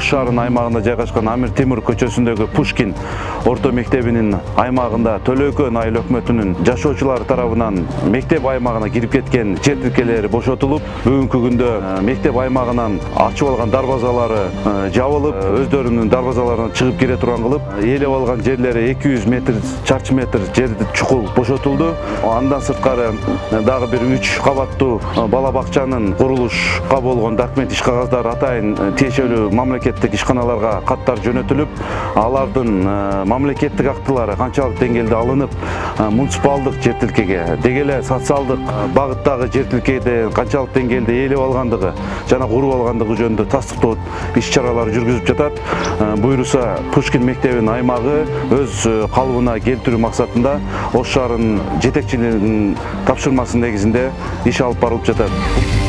Ош шаарынын аймагында жайгашкан Амир Темур көчөсүндөгү Пушкин орто мектебинин аймагында Төлөкөн айыл өкмөтүнүн жашоочулар тарабынан мектеп аймагына кирип кеткен жер тилкелери бошотулуп, бүгүнкү күндө мектеп аймагынан ачып алган дарбазалары жабылып, өздөрүнүн дарбазаларына чыгып кире турган кылып, ээлеп алган жерлери 200 чарчы метр жерди чукул бошотулду. Андан сырткары дагы бир 3 кабаттуу бала бакчанын курулушка болгон документ иш кагаздары атайын тиешелүү мамлекеттик ишканаларга каттар жөнөтүлүп, алардын мамлекеттик актылары канчалык деңгээлде алынып, муниципалдык жер тилкеге, деги эле социалдык багыттагы жер тилкеде канчалык деңгээлде ээлеп алгандыгы жана куруп алгандыгы жөнүндө тастыктоо иш чаралары жүргүзүп жатат. Буйруса Пушкин мектебинин аймагы өз калыбына келтирүү максатында Ош шаарынын жетекчилигинин тапшырмасы негизинде иш алып барылып жатат.